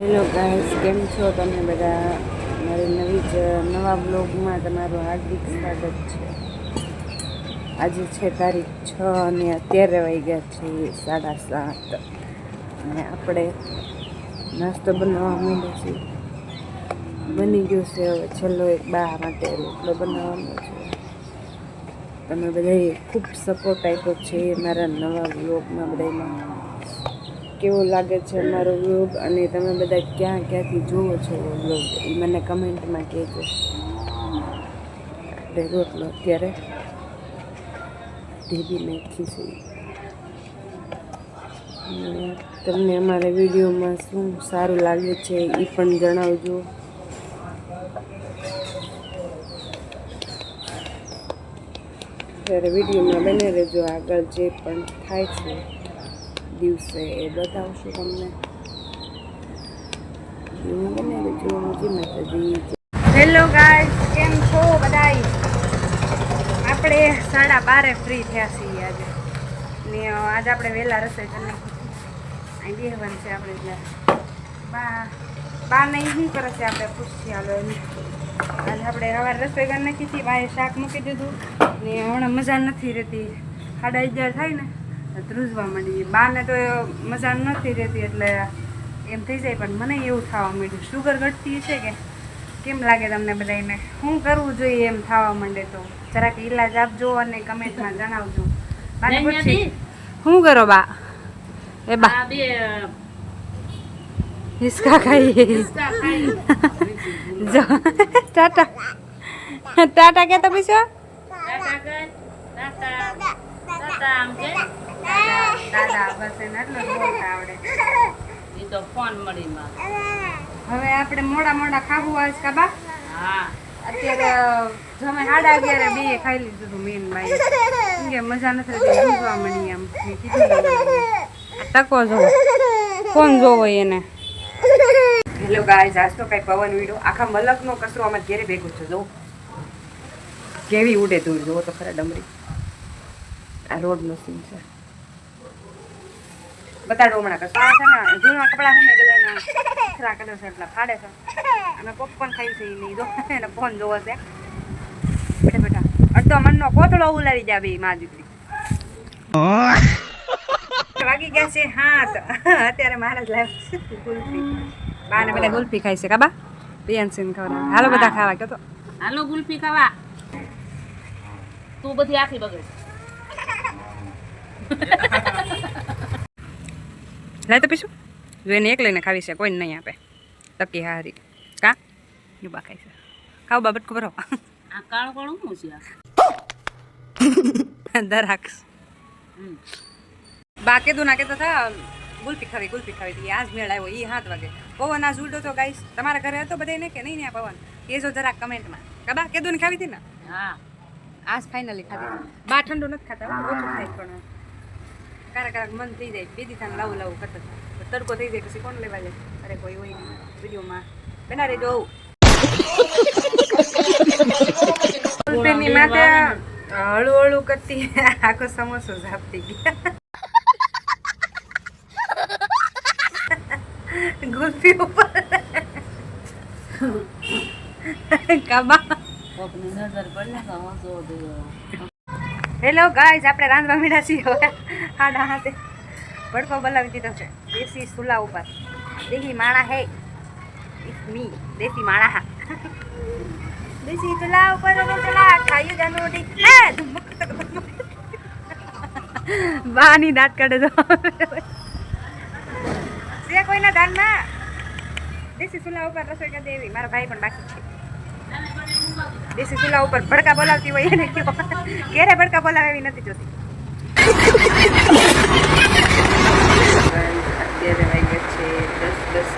Hello guys, કેમ છો તમે બધા? મારી નવા બ્લોગમાં તમારું હાર્દિક સ્વાગત છે. આજે છે તારીખ 6 અને અત્યારે વાગ્યા છે 7:30 અને આપણે નાસ્તો બનાવવા માંડ્યા છીએ. બની ગયો છે. હવે છેલ્લો એક બા માટે રોટલો બનાવવાનો છે. તમે બધાએ ખૂબ સપોર્ટ આપ્યો છે મારા નવા બ્લોગમાં. બધામાં કેવો લાગે છે મારો વ્લોગ અને તમે બધા ક્યાંથી જુઓ છો વ્લોગ એ મને કમેન્ટમાં કહેજો. આપણે રોટલો અત્યારે ઢીલી નાખી છે. તમને અમારા વિડીયોમાં શું સારું લાગે છે એ પણ જણાવજો. ત્યારે વિડીયોમાં બને રહેજો. આગળ જે પણ થાય છે દિવસે એ બતાવશું તમને. હેલો ગાઈસ, કેમ છો બધાય? આપણે 12:30 ફ્રી થયા છીએ આજે ને આજે આપણે વહેલા રસોઈ કરી નાખી. અહીં બેહવાનું છે આપણે. બા નહીં શું કરે છે આપણે પૂછીએ. હાલો એમ આજે આપણે સવારે રસોઈ કરી નાખી હતી. બાએ શાક મૂકી દીધું ને હમણાં મજા નથી રહેતી. 11:30 થાય ને ધ્રુજવા માંડી. બાને તો મજા નથી રહેતી એટલે એમ થઈ જાય, પણ મને એવું થવા માંડ્યું શુગર ઘટતી છે કે કેમ લાગે તમને બધાને? શું કરવું જોઈએ એમ થવા માંડે તો જરાક ઈલાજ આપજો અને કમેન્ટમાં જણાવજો. બાને પૂછી શું કરો બા? એ બા હિસકા ખાઈએ. જો ટાટા ટાટા કે તો પીછો દાદા બસ એને એટલું જ બોલતા આવડે. તો ફોન મળીમાં હવે આપણે મોડા ખાવું આવે છે કાબા. હા, અત્યારે જમે 11:30 બે ખાઈ લીધું હતું મેન બાઈ. કે મજા નથી રહેતી, ઊંઘવા મળી. આમ મેં કીધું ટકો જોવો, ફોન જોવો એને. હેલો ગાઈસ, આજ તો કઈ પવન વીડો આખા મલકનો કચરો અમારે ઘેરે ભેગું છે. જો કેવી ઉડે દૂર, જોવો તો ખરા ડમરી. આ રોડનો સીન છે. બતાડો હમણાં કચરા છે ને, જૂના કપડા છે ને બધાના કચરા કરે છે એટલે ફાડે છે. અને પોપકોર્ન ખાઈ છે એ લીધો એને ફોન જોવો છે. બેટા અડધો મનનો કોથળો ઉલાડી જાય બે માં દીકરી. વાગી ગયા છે 7. અત્યારે મારા જ લાવ ગુલ્ફી. બાને બધા ગુલ્ફી ખાઈ છે કાબા. પિયાનસીન ખવડાવે. હાલો બધા ખાવા કયો તો. હાલો ગુલ્ફી ખાવા. તું બધી આખી બગડે. લાય તો પીશું. જોઈને એક લઈને ખાવી છે, કોઈને નહીં આપે. તકી હારી કા યુબા ખાઈ છે. ખાવ બાબત ખબર હો. આ કાળો કાળો શું છે? દરાક્ષ બા કીધું ના કહેતા હતા ગુલ્ફી ખાવી. આજ મેળ આવ્યો. 7 વાગે પવન આજ ઉડ્યો તો ગાઈસ. તમારા ઘરે હતો બધાને કે નહીં? પવન કહેજો જરાક કમેન્ટમાં. કાબા કીધું ને ખાવી હતી ને? હા, આજ ફાઇનલી ખાધી. બા ઠંડુ નથી ખાતા, ઓછું ખાય. પણ કારક મન થઈ જાય બે દીથાને લાવું કરતા તડકો થઈ જાય પછી કોણ લેવા જાય? અરે કોઈ હોય નહીં. વિડીયોમાં બના રહેજો. ગુલ્ફીની માથે હળું કરતી આખો સમોસો ઝાપતી ગયા. ગુલ્ફી ઉપર કાબા. કોકની નજર પડે તો હસો દે. હેલો ગાઈસ, આપણે રાંધવા મીડા છીએ. હવે 7:30 ભડકો બોલાવી દીધો છે દેશી ચૂલા ઉપર. દેશી માણા હે મી દેશી માણા હા. દેશી ચૂલા ઉપર રોટલા ખાઈ જાનો ઠીક. બાની દાંત કાઢે તો છે કોઈના દાનમાં. દેશી ચૂલા ઉપર રસોઈ કરી દેવી. મારા ભાઈ પણ બાકી છે. દેશી ચૂલા ઉપર ભડકા બોલાવતી હોય એને કયો. ક્યારે ભડકા બોલાવે એવી નથી જોતી. અત્યારે વાગ્યા છે 10:10.